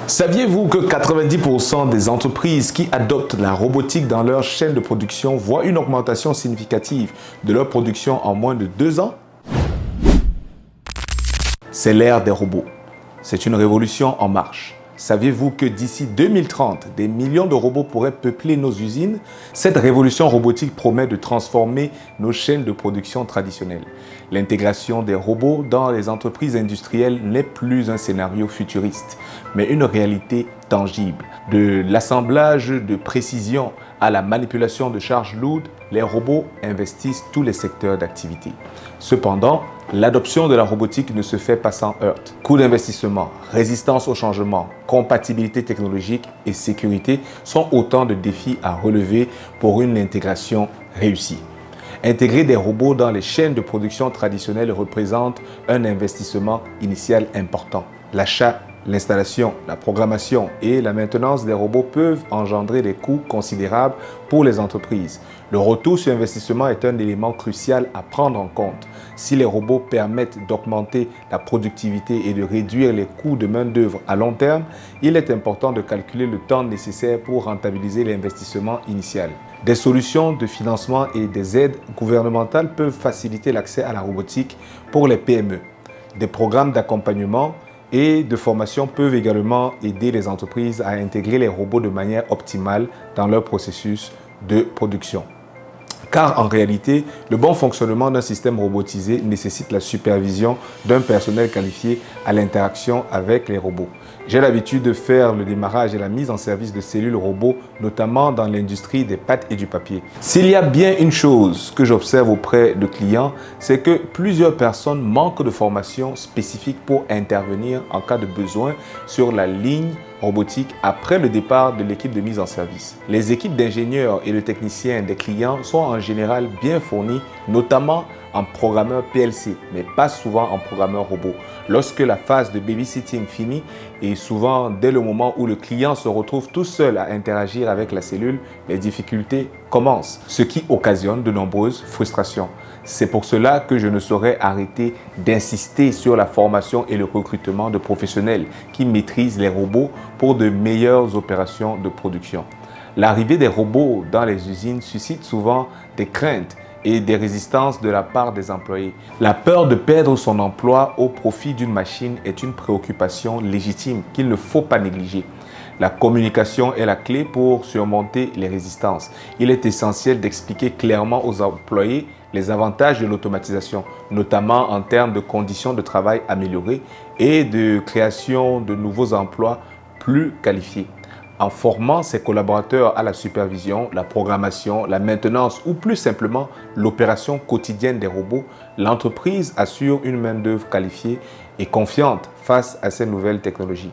Saviez-vous que 90% des entreprises qui adoptent la robotique dans leur chaîne de production voient une augmentation significative de leur production en moins de 2 ans? C'est l'ère des robots. C'est une révolution en marche. Saviez-vous que d'ici 2030, des millions de robots pourraient peupler nos usines? Cette révolution robotique promet de transformer nos chaînes de production traditionnelles. L'intégration des robots dans les entreprises industrielles n'est plus un scénario futuriste, mais une réalité tangible. De l'assemblage de précision à la manipulation de charges lourdes, les robots investissent tous les secteurs d'activité. Cependant, l'adoption de la robotique ne se fait pas sans heurts. Coût d'investissement, résistance au changement, compatibilité technologique et sécurité sont autant de défis à relever pour une intégration réussie. Intégrer des robots dans les chaînes de production traditionnelles représente un investissement initial important. L'achat, l'installation, la programmation et la maintenance des robots peuvent engendrer des coûts considérables pour les entreprises. Le retour sur investissement est un élément crucial à prendre en compte. Si les robots permettent d'augmenter la productivité et de réduire les coûts de main-d'œuvre à long terme, il est important de calculer le temps nécessaire pour rentabiliser l'investissement initial. Des solutions de financement et des aides gouvernementales peuvent faciliter l'accès à la robotique pour les PME. Des programmes d'accompagnement et de formation peuvent également aider les entreprises à intégrer les robots de manière optimale dans leur processus de production. Car en réalité, le bon fonctionnement d'un système robotisé nécessite la supervision d'un personnel qualifié à l'interaction avec les robots. J'ai l'habitude de faire le démarrage et la mise en service de cellules robots, notamment dans l'industrie des pâtes et du papier. S'il y a bien une chose que j'observe auprès de clients, c'est que plusieurs personnes manquent de formation spécifique pour intervenir en cas de besoin sur la ligne robotique après le départ de l'équipe de mise en service. Les équipes d'ingénieurs et de techniciens des clients sont en général bien fournies, notamment en programmeur PLC, mais pas souvent en programmeur robot. Lorsque la phase de babysitting finit, et souvent dès le moment où le client se retrouve tout seul à interagir avec la cellule, les difficultés commencent, ce qui occasionne de nombreuses frustrations. C'est pour cela que je ne saurais arrêter d'insister sur la formation et le recrutement de professionnels qui maîtrisent les robots pour de meilleures opérations de production. L'arrivée des robots dans les usines suscite souvent des craintes et des résistances de la part des employés. La peur de perdre son emploi au profit d'une machine est une préoccupation légitime qu'il ne faut pas négliger. La communication est la clé pour surmonter les résistances. Il est essentiel d'expliquer clairement aux employés les avantages de l'automatisation, notamment en termes de conditions de travail améliorées et de création de nouveaux emplois plus qualifiés. En formant ses collaborateurs à la supervision, la programmation, la maintenance ou plus simplement l'opération quotidienne des robots, l'entreprise assure une main-d'œuvre qualifiée et confiante face à ces nouvelles technologies.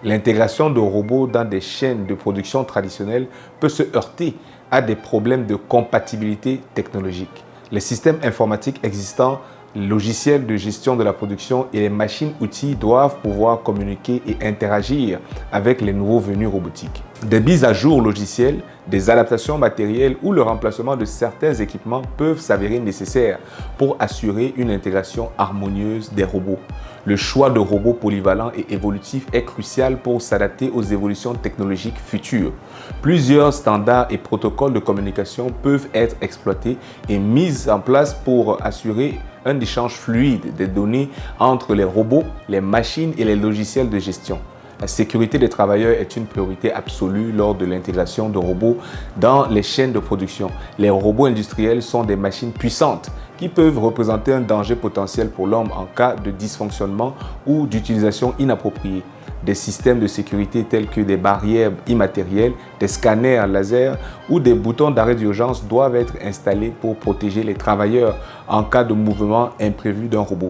L'intégration de robots dans des chaînes de production traditionnelles peut se heurter à des problèmes de compatibilité technologique. Les systèmes informatiques existants, les logiciels de gestion de la production et les machines-outils doivent pouvoir communiquer et interagir avec les nouveaux venus robotiques. Des mises à jour logicielles, des adaptations matérielles ou le remplacement de certains équipements peuvent s'avérer nécessaires pour assurer une intégration harmonieuse des robots. Le choix de robots polyvalents et évolutifs est crucial pour s'adapter aux évolutions technologiques futures. Plusieurs standards et protocoles de communication peuvent être exploités et mis en place pour assurer un échange fluide des données entre les robots, les machines et les logiciels de gestion. La sécurité des travailleurs est une priorité absolue lors de l'intégration de robots dans les chaînes de production. Les robots industriels sont des machines puissantes qui peuvent représenter un danger potentiel pour l'homme en cas de dysfonctionnement ou d'utilisation inappropriée. Des systèmes de sécurité tels que des barrières immatérielles, des scanners laser ou des boutons d'arrêt d'urgence doivent être installés pour protéger les travailleurs en cas de mouvement imprévu d'un robot.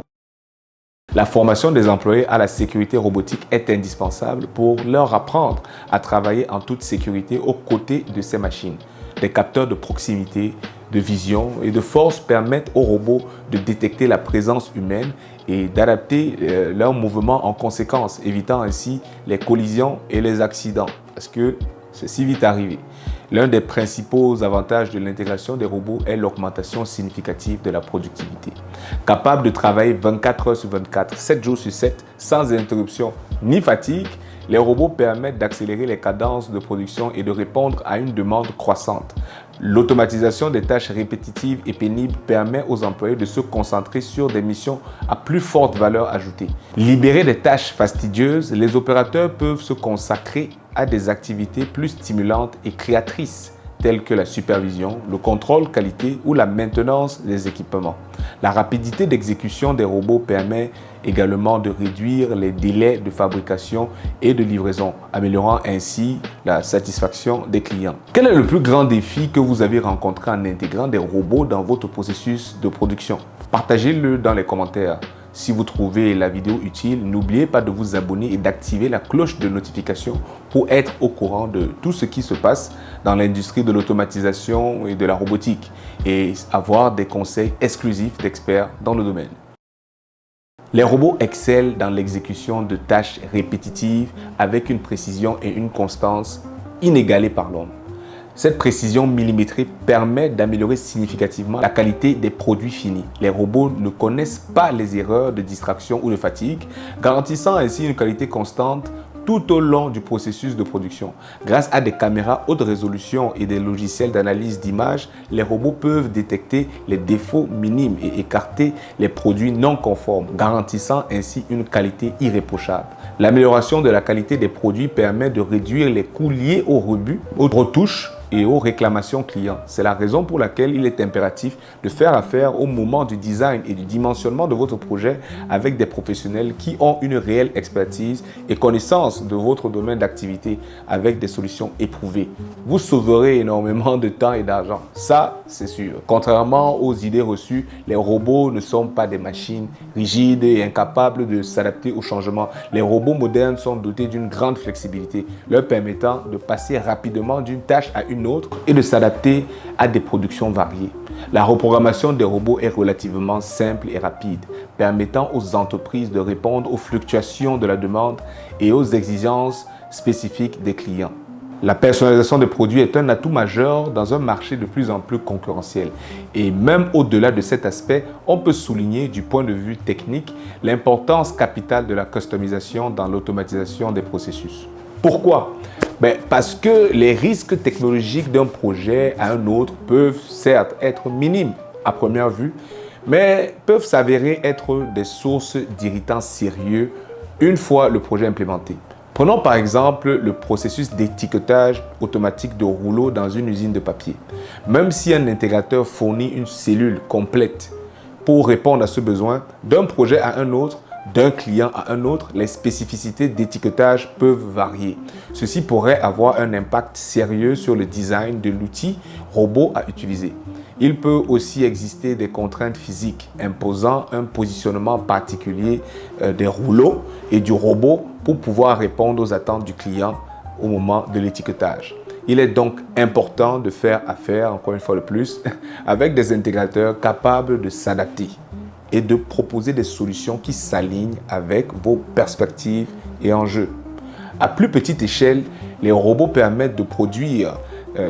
La formation des employés à la sécurité robotique est indispensable pour leur apprendre à travailler en toute sécurité aux côtés de ces machines. Des capteurs de proximité, de vision et de force permettent aux robots de détecter la présence humaine et d'adapter leurs mouvements en conséquence, évitant ainsi les collisions et les accidents, parce que c'est si vite arrivé. L'un des principaux avantages de l'intégration des robots est l'augmentation significative de la productivité. Capables de travailler 24 heures sur 24, 7 jours sur 7, sans interruption ni fatigue, Les robots permettent d'accélérer les cadences de production et de répondre à une demande croissante. L'automatisation des tâches répétitives et pénibles permet aux employés de se concentrer sur des missions à plus forte valeur ajoutée. Libérés des tâches fastidieuses, les opérateurs peuvent se consacrer à des activités plus stimulantes et créatrices, telles que la supervision, le contrôle qualité ou la maintenance des équipements. La rapidité d'exécution des robots permet également de réduire les délais de fabrication et de livraison, améliorant ainsi la satisfaction des clients. Quel est le plus grand défi que vous avez rencontré en intégrant des robots dans votre processus de production? Partagez-le dans les commentaires. Si vous trouvez la vidéo utile, n'oubliez pas de vous abonner et d'activer la cloche de notification pour être au courant de tout ce qui se passe dans l'industrie de l'automatisation et de la robotique et avoir des conseils exclusifs d'experts dans le domaine. Les robots excellent dans l'exécution de tâches répétitives avec une précision et une constance inégalées par l'homme. Cette précision millimétrée permet d'améliorer significativement la qualité des produits finis. Les robots ne connaissent pas les erreurs de distraction ou de fatigue, garantissant ainsi une qualité constante tout au long du processus de production. Grâce à des caméras haute résolution et des logiciels d'analyse d'images, les robots peuvent détecter les défauts minimes et écarter les produits non conformes, garantissant ainsi une qualité irréprochable. L'amélioration de la qualité des produits permet de réduire les coûts liés aux rebuts, aux retouches et aux réclamations clients. C'est la raison pour laquelle il est impératif de faire affaire au moment du design et du dimensionnement de votre projet avec des professionnels qui ont une réelle expertise et connaissance de votre domaine d'activité avec des solutions éprouvées. Vous sauverez énormément de temps et d'argent, ça c'est sûr. Contrairement aux idées reçues, les robots ne sont pas des machines rigides et incapables de s'adapter aux changements. Les robots modernes sont dotés d'une grande flexibilité, leur permettant de passer rapidement d'une tâche à une autre et de s'adapter à des productions variées. La reprogrammation des robots est relativement simple et rapide, permettant aux entreprises de répondre aux fluctuations de la demande et aux exigences spécifiques des clients. La personnalisation des produits est un atout majeur dans un marché de plus en plus concurrentiel. Et même au-delà de cet aspect, on peut souligner du point de vue technique l'importance capitale de la customisation dans l'automatisation des processus. Pourquoi? Parce que les risques technologiques d'un projet à un autre peuvent certes être minimes à première vue, mais peuvent s'avérer être des sources d'irritants sérieux une fois le projet implémenté. Prenons par exemple le processus d'étiquetage automatique de rouleaux dans une usine de papier. Même si un intégrateur fournit une cellule complète pour répondre à ce besoin, d'un projet à un autre, d'un client à un autre, les spécificités d'étiquetage peuvent varier. Ceci pourrait avoir un impact sérieux sur le design de l'outil robot à utiliser. Il peut aussi exister des contraintes physiques imposant un positionnement particulier des rouleaux et du robot pour pouvoir répondre aux attentes du client au moment de l'étiquetage. Il est donc important de faire affaire, encore une fois de plus, avec des intégrateurs capables de s'adapter et de proposer des solutions qui s'alignent avec vos perspectives et enjeux. À plus petite échelle, les robots permettent de produire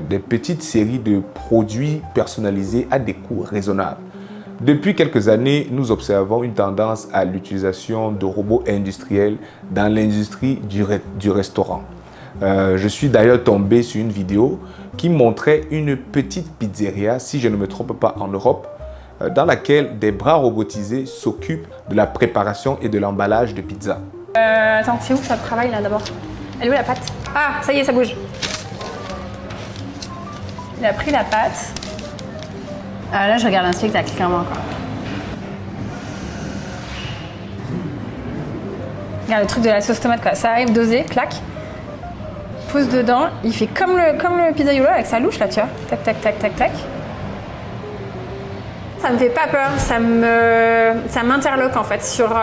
des petites séries de produits personnalisés à des coûts raisonnables. Depuis quelques années, nous observons une tendance à l'utilisation de robots industriels dans l'industrie du restaurant. Je suis d'ailleurs tombé sur une vidéo qui montrait une petite pizzeria, si je ne me trompe pas, en Europe, dans laquelle des bras robotisés s'occupent de la préparation et de l'emballage de pizza. Attends, c'est où ça travaille là d'abord? Elle est où la pâte? Ah, ça y est, ça bouge. Il a pris la pâte. Là, je regarde un spectacle, clairement. Quoi. Regarde le truc de la sauce tomate, quoi. Ça arrive dosé, clac. Pose dedans. Il fait comme le pizzaiolo avec sa louche, là, tu vois. Tac, tac, tac, tac, tac. Ça me fait pas peur, ça m'interloque en fait sur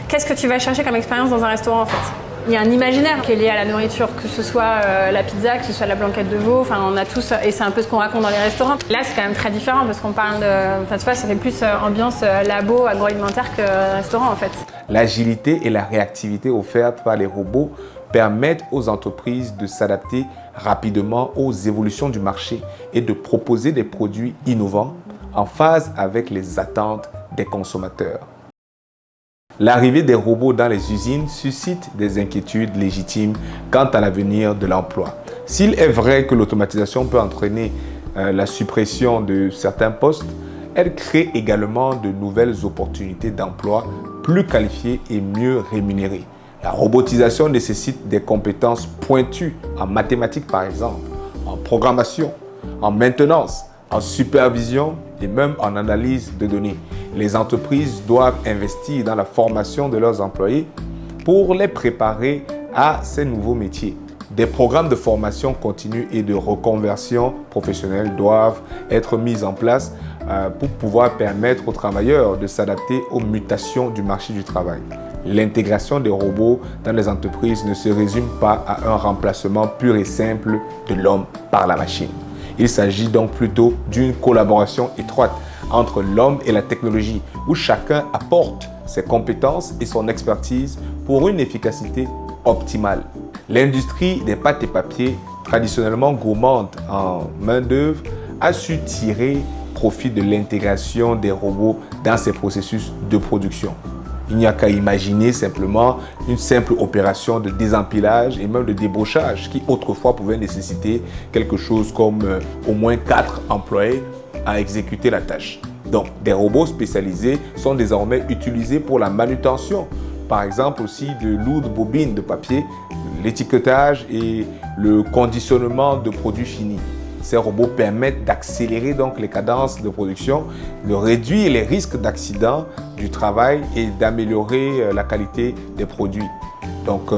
qu'est-ce que tu vas chercher comme expérience dans un restaurant en fait. Il y a un imaginaire qui est lié à la nourriture, que ce soit la pizza, que ce soit la blanquette de veau, enfin on a tous, et c'est un peu ce qu'on raconte dans les restaurants. Là c'est quand même très différent parce qu'on parle de, enfin tu vois, ça fait plus ambiance labo, agroalimentaire que restaurant en fait. L'agilité et la réactivité offertes par les robots permettent aux entreprises de s'adapter rapidement aux évolutions du marché et de proposer des produits innovants en phase avec les attentes des consommateurs. L'arrivée des robots dans les usines suscite des inquiétudes légitimes quant à l'avenir de l'emploi. S'il est vrai que l'automatisation peut entraîner la suppression de certains postes, elle crée également de nouvelles opportunités d'emploi plus qualifiées et mieux rémunérées. La robotisation nécessite des compétences pointues en mathématiques par exemple, en programmation, en maintenance, en supervision et même en analyse de données. Les entreprises doivent investir dans la formation de leurs employés pour les préparer à ces nouveaux métiers. Des programmes de formation continue et de reconversion professionnelle doivent être mis en place pour pouvoir permettre aux travailleurs de s'adapter aux mutations du marché du travail. L'intégration des robots dans les entreprises ne se résume pas à un remplacement pur et simple de l'homme par la machine. Il s'agit donc plutôt d'une collaboration étroite entre l'homme et la technologie, où chacun apporte ses compétences et son expertise pour une efficacité optimale. L'industrie des pâtes et papiers, traditionnellement gourmande en main-d'œuvre, a su tirer profit de l'intégration des robots dans ses processus de production. Il n'y a qu'à imaginer simplement une simple opération de désempilage et même de débauchage qui autrefois pouvait nécessiter quelque chose comme au moins 4 employés à exécuter la tâche. Donc, des robots spécialisés sont désormais utilisés pour la manutention, par exemple aussi de lourdes bobines de papier, l'étiquetage et le conditionnement de produits finis. Ces robots permettent d'accélérer donc les cadences de production, de réduire les risques d'accidents du travail et d'améliorer la qualité des produits. Donc,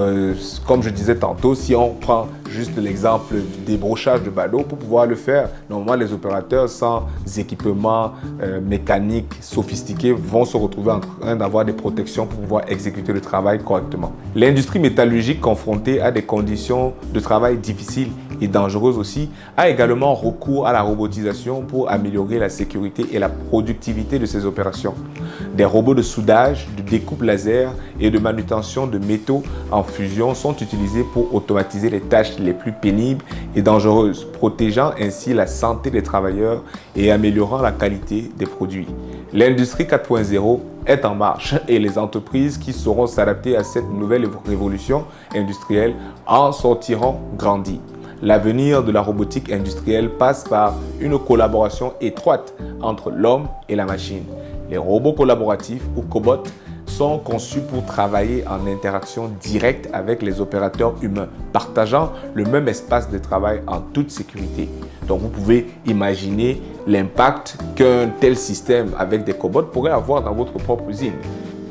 comme je disais tantôt, si on prend juste l'exemple du débrochage de ballots, pour pouvoir le faire, normalement les opérateurs sans équipement mécanique sophistiqué vont se retrouver en train d'avoir des protections pour pouvoir exécuter le travail correctement. L'industrie métallurgique confrontée à des conditions de travail difficiles et dangereuses aussi, a également recours à la robotisation pour améliorer la sécurité et la productivité de ses opérations. Des robots de soudage, de découpe laser et de manutention de métaux en fusion sont utilisés pour automatiser les tâches les plus pénibles et dangereuses, protégeant ainsi la santé des travailleurs et améliorant la qualité des produits. L'industrie 4.0 est en marche et les entreprises qui sauront s'adapter à cette nouvelle révolution industrielle en sortiront grandies. L'avenir de la robotique industrielle passe par une collaboration étroite entre l'homme et la machine. Les robots collaboratifs ou cobots sont conçus pour travailler en interaction directe avec les opérateurs humains, partageant le même espace de travail en toute sécurité. Donc vous pouvez imaginer l'impact qu'un tel système avec des cobots pourrait avoir dans votre propre usine.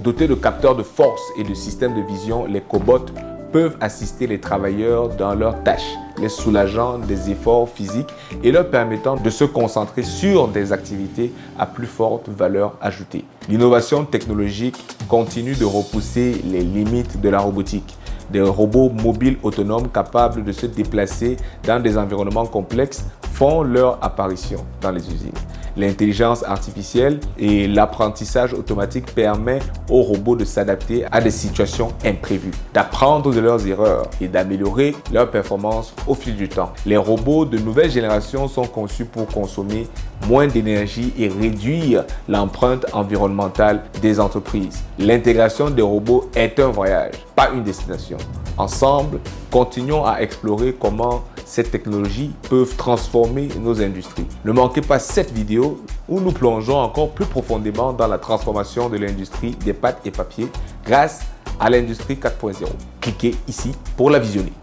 Dotés de capteurs de force et de systèmes de vision, les cobots peuvent assister les travailleurs dans leurs tâches, les soulageant des efforts physiques et leur permettant de se concentrer sur des activités à plus forte valeur ajoutée. L'innovation technologique continue de repousser les limites de la robotique. Des robots mobiles autonomes capables de se déplacer dans des environnements complexes font leur apparition dans les usines. L'intelligence artificielle et l'apprentissage automatique permettent aux robots de s'adapter à des situations imprévues, d'apprendre de leurs erreurs et d'améliorer leur performance au fil du temps. Les robots de nouvelle génération sont conçus pour consommer moins d'énergie et réduire l'empreinte environnementale des entreprises. L'intégration des robots est un voyage, pas une destination. Ensemble, continuons à explorer comment ces technologies peuvent transformer nos industries. Ne manquez pas cette vidéo où nous plongeons encore plus profondément dans la transformation de l'industrie des pâtes et papiers grâce à l'industrie 4.0. Cliquez ici pour la visionner.